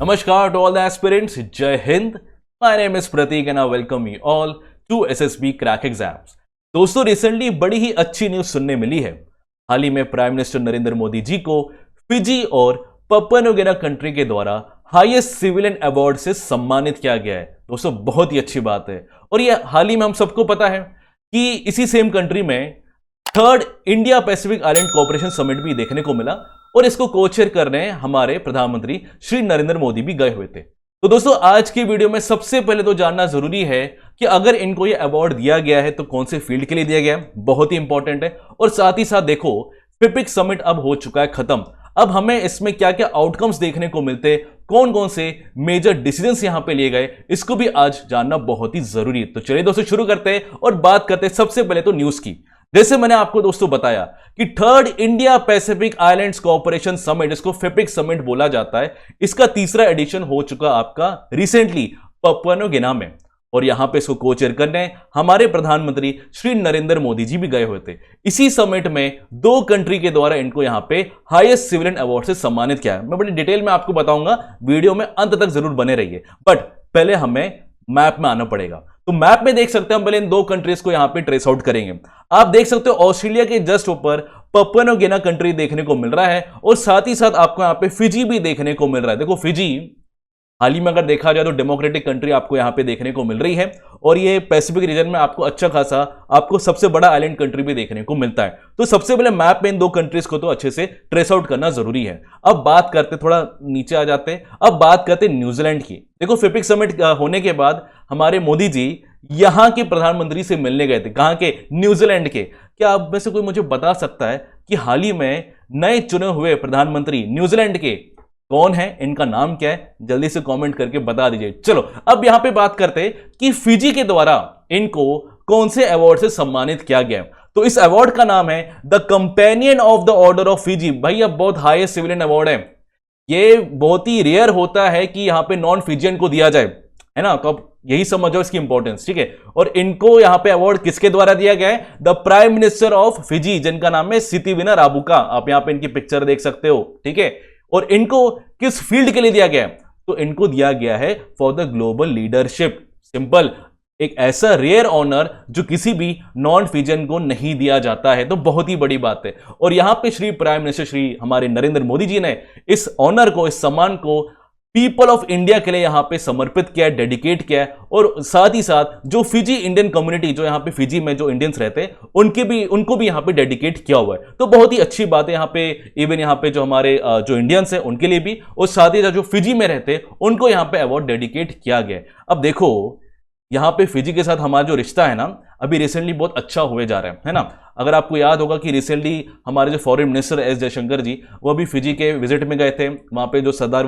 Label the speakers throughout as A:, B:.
A: Namaskar to all the aspirants. Jai Hind. My name is Pratik and I welcome you all to SSB Crack Exams. दोस्तों recently बड़ी ही अच्छी news सुनने मिली है। हाल ही में prime minister Narendra Modi जी को Fiji और Papua New गिनी country के द्वारा हाईएस्ट सिविलियन अवार्ड से सम्मानित किया गया है। दोस्तों बहुत ही अच्छी बात है और ये हाल ही में हम सबको पता है कि इसी सेम कंट्री में third India Pacific island cooperation summit भी देखने को मिला और इसको को-चेयर करने हमारे प्रधानमंत्री श्री नरेंद्र मोदी भी गए हुए थे। तो दोस्तों आज की वीडियो में सबसे पहले तो जानना जरूरी है कि अगर इनको ये अवार्ड दिया गया है तो कौन से फील्ड के लिए दिया गया है, बहुत ही इंपॉर्टेंट है। और साथ ही साथ देखो फिपिक समिट अब हो चुका है खत्म, अब हमें इसमें क्या क्या आउटकम्स देखने को मिलते, कौन कौन से मेजर डिसीजंस यहां पे लिए गए, इसको भी आज जानना बहुत ही जरूरी है। तो चलिए दोस्तों शुरू करते हैं और बात करते हैं सबसे पहले तो न्यूज की। जैसे मैंने आपको दोस्तों बताया कि third India Pacific islands cooperation summit, इसको फिपिक समिट बोला जाता है, इसका तीसरा एडिशन हो चुका आपका रिसेंटली पपुआ न्यू गिनी में और यहां पे इसको को-चेयर करने हमारे प्रधानमंत्री श्री नरेंद्र मोदी जी भी गए हुए थे। इसी समिट में दो कंट्री के द्वारा इनको यहां पे हाईएस्ट सिविलियन अवार्ड से सम्मानित किया है। मैं बड़ी डिटेल में आपको बताऊंगा, वीडियो में अंत तक जरूर बने रहिए। बट पहले हमें मैप में आना पड़ेगा। तो मैप में देख सकते हैं हम पहले इन दो कंट्रीज को यहां पे ट्रेस आउट करेंगे। आप देख सकते हो ऑस्ट्रेलिया के जस्ट ऊपर पपुआ न्यू गिनी कंट्री देखने को मिल रहा है और साथ ही साथ आपको यहां पे फिजी भी देखने को मिल रहा है। देखो फिजी हाल ही में अगर देखा जाए तो डेमोक्रेटिक कंट्री आपको यहां पे देखने को मिल रही है और ये पैसिफिक रीजन में आपको अच्छा खासा आपको सबसे बड़ा आइलैंड कंट्री भी देखने को मिलता है। तो सबसे पहले मैप में इन दो कंट्रीज को तो अच्छे से ट्रेस आउट करना जरूरी है। अब बात करते, थोड़ा नीचे आ जाते हैं, अब बात करते न्यूजीलैंड की। देखो फिपिक समिट होने के बाद हमारे मोदी जी यहां के प्रधानमंत्री से मिलने गए थे। कहां के? न्यूजीलैंड के। क्या आप में से कोई मुझे बता सकता है कि हाल ही में नए चुने हुए प्रधानमंत्री न्यूजीलैंड के कौन है, इनका नाम क्या है? जल्दी से कमेंट करके बता दीजिए। चलो अब यहां पे बात करते हैं कि फिजी के द्वारा इनको कौन से अवार्ड से सम्मानित किया गया। तो इस अवार्ड का नाम है the companion of the order of Fiji. भाई अब बहुत हाईएस्ट सिविलियन अवार्ड है, ये बहुत ही रेयर होता है कि यहां पे नॉन फिजियन को दिया जाए, है ना। तो अब यही समझो इसकी इंपॉर्टेंस, ठीक है। और इनको यहां पे अवार्ड किसके द्वारा दिया गया है? The prime minister of Fiji, जिनका नाम है सितिविना राबुका। आप यहां पे इनकी पिक्चर देख सकते हो, ठीक है। और इनको किस फील्ड के लिए दिया गया है? तो इनको दिया गया है for the global leadership. Simple, एक ऐसा रेयर ऑनर जो किसी भी नॉन फिजियन को नहीं दिया जाता है, तो बहुत ही बड़ी बात है। और यहां पे श्री प्राइम मिनिस्टर श्री हमारे नरेंद्र मोदी जी ने इस ऑनर को, इस सम्मान को पीपल ऑफ इंडिया के लिए यहां पे समर्पित किया है, डेडिकेट किया है। और साथ ही साथ जो फिजी इंडियन कम्युनिटी, जो यहां पे फिजी में जो इंडियंस रहते हैं उनको भी यहां पे डेडिकेट किया हुआ है। तो बहुत ही अच्छी बात है यहां पे, इवन यहां पे जो हमारे जो इंडियंस हैं उनके लिए भी, और साथ ही साथ जो फिजी में रहते हैं उनको यहां पे अवार्ड डेडिकेट किया गया है। अब देखो यहां पे फिजी के साथ हमारा जो रिश्ता है ना, अभी रिसेंटली बहुत अच्छा हुए जा रहा है ना। अगर आपको याद होगा कि रिसेंटली हमारे जो फॉरेन मिनिस्टर एस जयशंकर जी, वो भी फिजी के विजिट में गए थे। वहां पे जो सरदार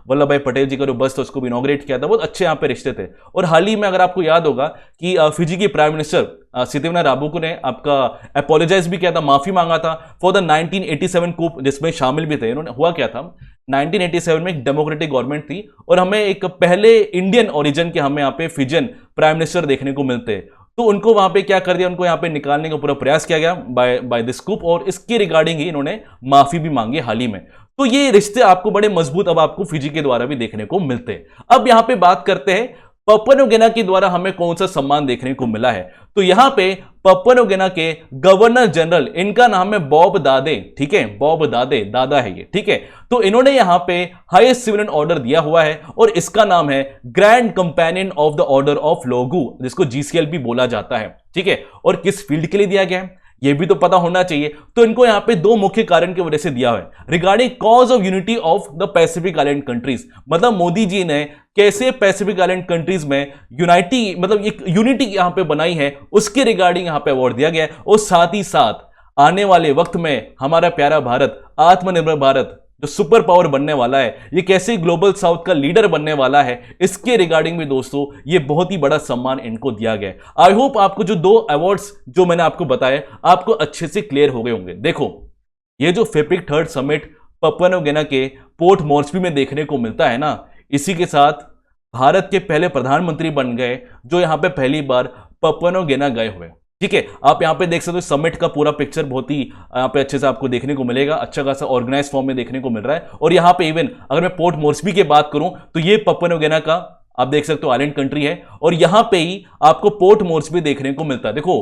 A: वल्लभ भाई पटेल जी का जो बस था उसको भी इनॉग्रेट किया था। बहुत अच्छे यहाँ पे रिश्ते थे। और हाल ही में अगर आपको याद होगा कि फिजी की प्राइम मिनिस्टर सितिविना राबुका ने आपका अपोलोजाइज भी किया था, माफी मांगा था फॉर द 1987 कूप, जिसमें शामिल भी थे। इन्होंने, हुआ क्या था 1987 में एक डेमोक्रेटिक गवर्नमेंट थी और हमें एक पहले इंडियन ओरिजिन के हमें यहाँ पे फिजियन प्राइम मिनिस्टर देखने को मिलते हैं। तो उनको वहां पे क्या कर दिया, उनको यहां पे निकालने का पूरा प्रयास किया गया बाय दिस कूप, और इसके रिगार्डिंग ही इन्होंने माफी भी मांगी हाल ही में। तो ये रिश्ते आपको बड़े मजबूत अब आपको फिजी के द्वारा भी देखने को मिलते हैं। अब यहां पे बात करते हैं पपुआ न्यू गिनी के द्वारा हमें कौन सा सम्मान देखने को मिला है। तो यहां पे पपुआ न्यू गिनी के गवर्नर जनरल, इनका नाम है बॉब दादे, ठीक है। बॉब दादे, दादा है ये, ठीक है। तो इन्होंने यहां पे हाईएस्ट सिविलियन ऑर्डर दिया हुआ है और इसका नाम है grand companion of the order of Logohu, जिसको जीसीएल भी बोला जाता है, ठीक है। और किस फील्ड के लिए दिया गया है ये भी तो पता होना चाहिए। तो इनको यहां पे दो मुख्य कारण की वजह से दिया है, regarding cause of unity of the Pacific island countries. मतलब मोदी जी ने कैसे पैसिफिक आइलैंड कंट्रीज में यूनाइटी, मतलब एक यूनिटी यहां पे बनाई है, उसके रिगार्डिंग यहां पे अवार्ड दिया गया है। और साथ ही साथ आने वाले वक्त में हमारा प्यारा भारत, आत्मनिर्भर भारत जो सुपर पावर बनने वाला है, ये कैसे ग्लोबल साउथ का लीडर बनने वाला है, इसके रिगार्डिंग भी दोस्तों ये बहुत ही बड़ा सम्मान इनको दिया गया है। आई होप आपको जो दो अवार्ड्स जो मैंने आपको बताए आपको अच्छे से क्लियर हो गए होंगे। देखो ये जो FIPIC third summit Papua New Guinea के पोर्ट मॉर्सबी में देखने को मिलता है ना, इसी के साथ भारत के पहले प्रधानमंत्री बन गए जो यहां पे पहली बार पपुआ न्यू गिनी गए हुए, ठीक है, आप यहां पे देख सकते हो समिट का पूरा पिक्चर बहुत ही यहां पे अच्छे से आपको देखने को मिलेगा, अच्छा खासा ऑर्गेनाइज फॉर्म में देखने को मिल रहा है। और यहां पे इवन अगर मैं पोर्ट मोर्सबी की बात करूं तो ये पपुआ न्यू गिनी का आप देख सकते हो आइलैंड कंट्री है, और यहां पे ही आपको पोर्ट मोर्सबी देखने को मिलता है। देखो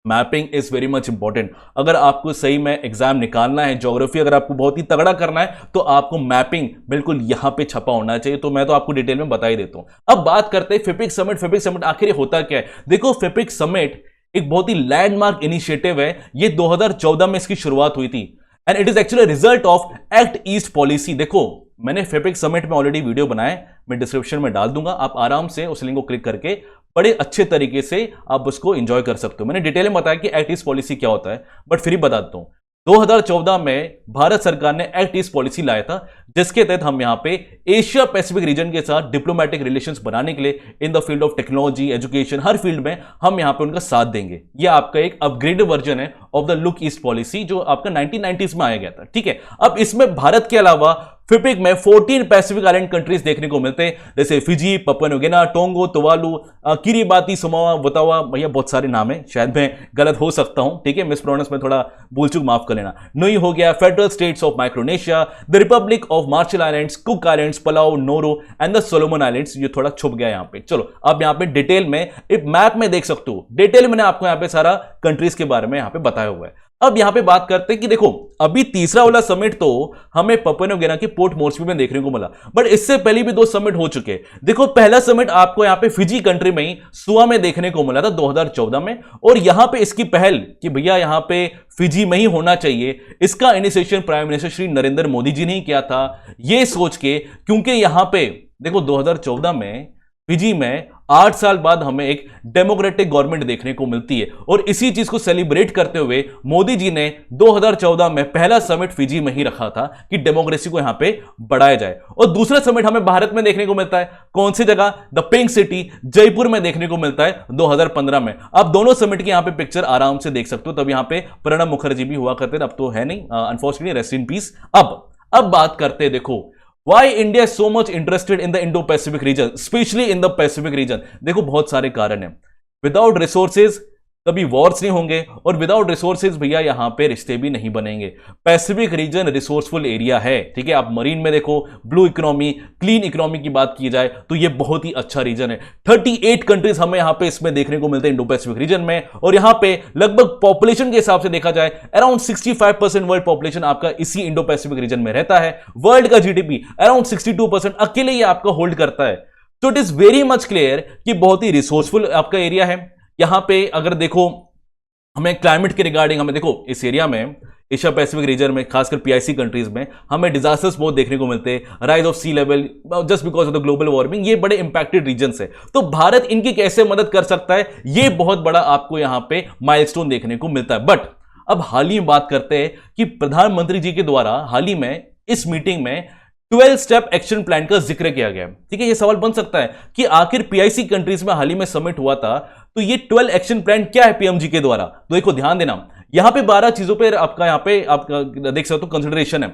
A: mapping is very much important. अगर आपको सही में एग्जाम निकालना है, ज्योग्राफी अगर आपको बहुत ही तगड़ा करना है, तो आपको मैपिंग बिल्कुल यहां पे छपा होना चाहिए। तो मैं तो आपको डिटेल में बता ही देता हूं। अब बात करते हैं फिपिक समिट। फिपिक समिट आखिर होता क्या है? देखो फिपिक समिट एक बहुत ही लैंडमार्क इनिशिएटिव है। ये 2014 में इसकी शुरुआत हुई थी and it is actually result of act east policy. देखो मैंने फिपिक समिट में ऑलरेडी वीडियो बनाया, मैं डिस्क्रिप्शन में डाल दूंगा, आप आराम से उस लिंक को क्लिक करके बड़े अच्छे तरीके से आप उसको एंजॉय कर सकते हो। मैंने डिटेल में बताया कि एक्ट ईस्ट पॉलिसी क्या होता है, बट फिर भी बता देता हूं। 2014 में भारत सरकार ने एक्ट ईस्ट पॉलिसी लाया था, जिसके तहत हम यहां पे एशिया पैसिफिक रीजन के साथ डिप्लोमेटिक रिलेशंस बनाने के लिए in the field of technology, education, her field में हम यहां पे उनका साथ देंगे। ये आपका एक अपग्रेडेड वर्जन है of the look east policy, जो आपका 1990s में आया गया था। ठीक है, अब इसमें भारत के अलावा फिपिक में 14 पैसिफिक आइलैंड कंट्रीज देखने को मिलते हैं, जैसे Fiji, Papua New Guinea, Tonga, Tuvalu, Kiribati, Samoa, वतावा, भैया बहुत सारे नाम है, शायद मैं गलत हो सकता हूं, ठीक है, मिस प्रोनाउंस में थोड़ा भूल चूक माफ कर लेना। नुई हो गया, federal states of Micronesia, the Republic of Marshall Islands, Cook Islands, Palau, Nauru and the Solomon Islands. ये थोड़ा छुप गया यहां पे। चलो अब यहां पे डिटेल में एक मैप में देख सकते हो, डिटेल मैंने आपको यहां पे सारा कंट्रीज के बारे में यहां पे बताया हुआ है। अब यहां पे बात करते हैं कि देखो अभी तीसरा वाला समिट तो हमें पपुआ न्यू गिनी के पोर्ट मोर्सबी में देखने को मिला, बट इससे पहले भी 2 समिट हो चुके हैं। देखो पहला समिट आपको यहां पे फिजी कंट्री में ही सुआ में देखने को मिला था 2014 में, और यहां पे इसकी पहल कि भैया यहां पे फिजी में ही होना चाहिए, इसका initiation prime minister Shri Narendra Modi ji ने ही किया था, यह सोच के, क्योंकि यहां पे देखो 2014 में फिजी में 8 साल बाद हमें एक डेमोक्रेटिक गवर्नमेंट देखने को मिलती है, और इसी चीज को सेलिब्रेट करते हुए मोदी जी ने 2014 में पहला समिट फिजी में ही रखा था कि डेमोक्रेसी को यहां पे बढ़ाया जाए। और दूसरा समिट हमें भारत में देखने को मिलता है, कौन सी जगह? द पिंक सिटी, जयपुर में देखने को मिलता है 2015 में। अब दोनों समिट की यहां पे पिक्चर आराम से देख सकते हो। तब यहां पे प्रणब मुखर्जी भी हुआ करते थे, अब तो है नहीं, अनफॉर्चुनेटली, रेस्ट इन पीस। अब बात करते हैं, देखो Why India is so much interested in the Indo-Pacific region, especially in the Pacific region? देखो बहुत सारे कारण हैं। विदाउट रिसोर्सेज कभी वॉर्स नहीं होंगे, और विदाउट रिसोर्सेज भैया यहां पे रिश्ते भी नहीं बनेंगे। पैसिफिक रीजन रिसोर्सफुल एरिया है, ठीक है, आप मरीन में देखो, ब्लू इकोनॉमी, क्लीन इकोनॉमी की बात की जाए तो ये बहुत ही अच्छा रीजन है। 38 कंट्रीज हमें यहां पे इसमें देखने को मिलते हैं इंडो पैसिफिक रीजन में, और यहां पे लगभग पॉपुलेशन के हिसाब से देखा जाए अराउंड 65% वर्ल्ड पॉपुलेशन आपका इसी इंडो पैसिफिक रीजन में रहता है। वर्ल्ड का जीडीपी अराउंड 62% अकेले ये आपका होल्ड करता है। तो it is very much clear कि बहुत ही रिसोर्सफुल आपका एरिया है। यहां पे अगर देखो हमें क्लाइमेट के रिगार्डिंग, हमें देखो इस एरिया में, एशिया पैसिफिक रीजन में, खासकर पीआईसी कंट्रीज में हमें डिजास्टर्स बहुत देखने को मिलते हैं, rise of sea level just because of the global warming, ये बड़े इंपैक्टेड रीजन्स है। तो भारत इनकी कैसे मदद कर सकता है, ये बहुत बड़ा आपको यहां पे माइलस्टोन देखने को मिलता है। बट अब हाल ही में बात करते हैं कि प्रधानमंत्री जी के द्वारा हाल ही में इस मीटिंग में 12 स्टेप एक्शन प्लान का जिक्र किया गया। ठीक है, ये सवाल बन सकता है कि आखिर पीआईसी कंट्रीज में हाल ही में समिट हुआ था, तो ये 12 एक्शन प्लान क्या है पीएम जी के द्वारा? तो देखो ध्यान देना, यहां पे 12 चीजों पे आपका यहां पे आप देख सकते हो कंसिडरेशन है।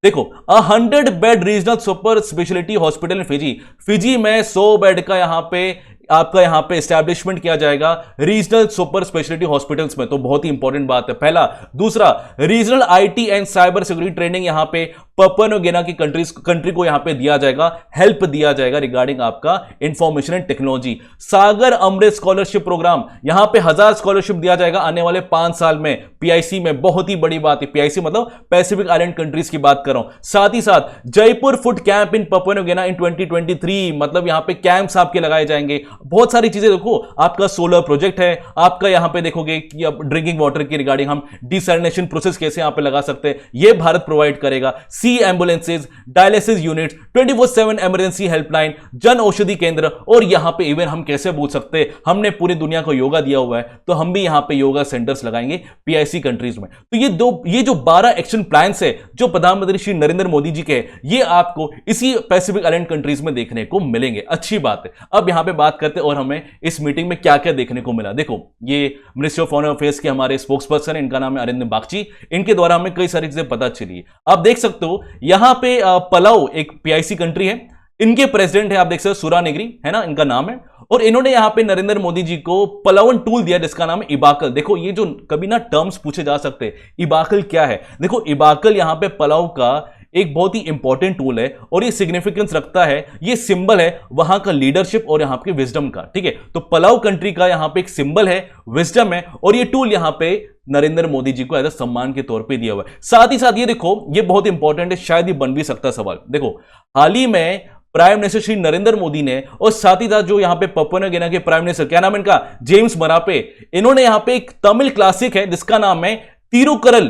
A: देखो 100 bed regional super speciality hospital in Fiji, Fiji में 100 बेड का यहां पे आपका यहां पे एस्टैब्लिशमेंट किया जाएगा रीजनल सुपर स्पेशलिटी हॉस्पिटल्स में, तो बहुत ही इंपॉर्टेंट बात है पहला। दूसरा, regional IT and cyber security training यहां पे पपुआ न्यू गिनी की कंट्री को यहां पे दिया जाएगा, हेल्प दिया जाएगा रिगार्डिंग आपका information and technology. Sagar Amrit scholarship program, यहां पे 1000 स्कॉलरशिप दिया जाएगा आने वाले 5 साल में पीआईसी में, बहुत ही बड़ी बात है। पीआईसी मतलब पैसिफिक आइलैंड कंट्रीज की बात कर रहा हूं। साथ ही साथ Jaipur food camp in Papua New Guinea in 2023, मतलब यहां पे कैंप्स आपके लगाए जाएंगे। बहुत सारी चीजें, देखो आपका सोलर प्रोजेक्ट है, आपका यहां पे देखोगे कि अब ड्रिंकिंग वाटर की रिगार्डिंग हम डिसैलिनेशन प्रोसेस कैसे यहां पे लगा सकते हैं, यह भारत प्रोवाइड करेगा। Sea ambulances, dialysis units, 24/7 emergency helpline, Jan Aushadhi केंद्र, और यहां पे इवन हम कैसे पूछ सकते हैं, हमने पूरी दुनिया को योगा दिया हुआ है, तो हम भी यहां पे योगा सेंटर्स लगाएंगे पीआईसी कंट्रीज में। तो ये जो 12 एक्शन प्लान है जो प्रधानमंत्री श्री नरेंद्र मोदी जी के, ये आपको इसी पैसिफिक आइलैंड कंट्रीज में देखने को मिलेंगे। अच्छी बात है। अब यहां पे बात करते हैं और हमें इस मीटिंग में क्या क्या देखने को मिला। देखो ये मिनिस्ट्री ऑफ फॉरेन अफेयर्स के हमारे स्पोक्स पर्सन, इनका नाम है अरिंदम बागची, इनके द्वारा हमें कई सारी चीजें पता चली है। आप देख सकते हो यहां पे पलाऊ एक पीआईसी कंट्री है, इनके प्रेसिडेंट है, आप देख सकते हो सुरा नेगरी है ना, इनका नाम है। और इन्होंने यहां पे नरेंद्र मोदी जी को पलावन टूल दिया जिसका नाम है इबाकल। देखो ये जो कभी ना टर्म्स पूछे जा सकते हैं, इबाकल क्या है, देखो इबाकल यहां पे पलाव का एक बहुत ही इंपॉर्टेंट टूल है और ये सिग्निफिकेंस रखता है, ये सिंबल है वहां का लीडरशिप और यहां पे विजडम का, ठीक है। तो पलाव कंट्री का यहां पे एक सिंबल है, विजडम है, और ये टूल यहां पे नरेंद्र मोदी जी को एज अ सम्मान के तौर पे दिया हुआ है। साथ ही साथ ये देखो, ये बहुत इंपॉर्टेंट है, शायद ये बन भी सकता है सवाल। देखो हाल ही में प्राइम मिनिस्टर श्री नरेंद्र मोदी ने और साथ ही साथ जो यहां पे पपुआ न्यू गिनी के प्राइम मिनिस्टर, क्या नाम है इनका, जेम्स मरापे, इन्होंने यहां पे एक तमिल क्लासिक है जिसका नाम है तिरुकरल।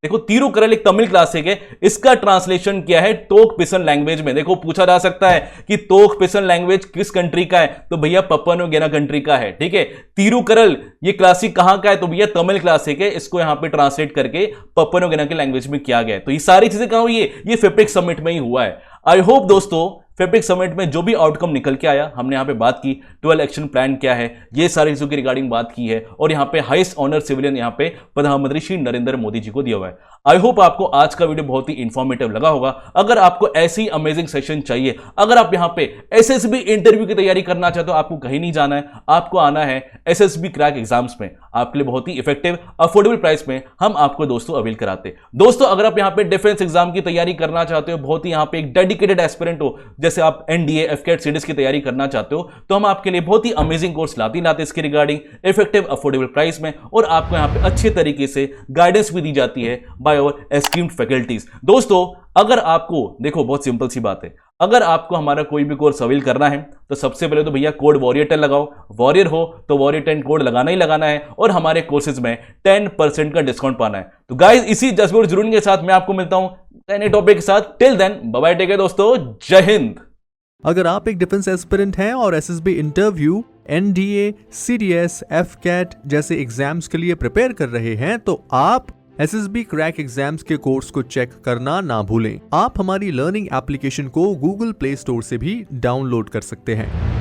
A: देखो तिरुकरल एक तमिल क्लासिक है, इसका ट्रांसलेशन क्या है तोक पिसन लैंग्वेज में। देखो पूछा जा सकता है कि तोक पिसन लैंग्वेज किस कंट्री का है, तो भैया पपुआ न्यू गिनी कंट्री का है, ठीक है। तिरुकरल ये क्लासिक कहां का है, तो भैया तमिल क्लासिक है, इसको यहां पे ट्रांसलेट करके पपुआ न्यू गिनी की लैंग्वेज में किया गया है। तो ये सारी चीजें कहां हुई है, ये फिफ्टिक समिट में ही हुआ है। आई होप दोस्तों फिफ्टिक समिट में जो भी आउटकम निकल के आया, हमने यहां पे बात की 12 एक्शन प्लान क्या है, ये सारी चीजों की रिगार्डिंग बात की है, और यहां पे हाईएस्ट ऑनर सिविलियन यहां पे प्रधानमंत्री श्री नरेंद्र मोदी जी को दिया हुआ है। आई होप आपको आज का वीडियो बहुत ही इंफॉर्मेटिव लगा होगा। अगर आपको ऐसे ही अमेजिंग सेशन चाहिए, अगर आप यहां पे एसएसबी इंटरव्यू की तैयारी करना चाहते हो, आपको कहीं नहीं जाना है, आपको आना है एसएसबी क्रैक एग्जाम्स में। आपके लिए बहुत ही इफेक्टिव अफोर्डेबल प्राइस में हम आपको दोस्तों अवेल कराते। दोस्तों अगर आप यहां पे डिफेंस एग्जाम की तैयारी करना चाहते हो, बहुत ही यहां पे एक डेडिकेटेड एस्पिरेंट हो, जैसे आप एनडीए एफकेट सीडीएस की तैयारी करना चाहते हो, तो हम आपके लिए बहुत ही अमेजिंग कोर्स लाते इसके रिगार्डिंग इफेक्टिव अफोर्डेबल प्राइस में, और आपको यहां पे अच्छे तरीके से गाइडेंस भी दी जाती है बाय आवर एस्टीम्ड फैकल्टीज। दोस्तों अगर आपको, देखो बहुत सिंपल सी बात है, अगर आपको हमारा कोई भी कोर्स अवेल करना है तो सबसे पहले तो भैया कोड वॉरियर 10 लगाओ, वॉरियर हो तो वॉरियर 10 कोड लगाना ही लगाना है, और हमारे कोर्सेज में 10% का डिस्काउंट पाना है। तो गाइस इसी जज्बे जुनून के साथ मैं आपको मिलता हूं नए टॉपिक के साथ। Till then bye bye, take care दोस्तों, जय हिंद।
B: अगर आप एक डिफेंस एस्पिरेंट हैं और एसएसबी इंटरव्यू, एनडीए, सीडीएस, एफकेट जैसे एग्जाम्स के लिए प्रिपेयर कर रहे हैं, तो आप एसएसबी क्रैक एग्जाम्स के कोर्स को चेक करना ना भूलें। आप हमारी लर्निंग एप्लीकेशन को गूगल प्ले स्टोर से भी डाउनलोड कर सकते हैं।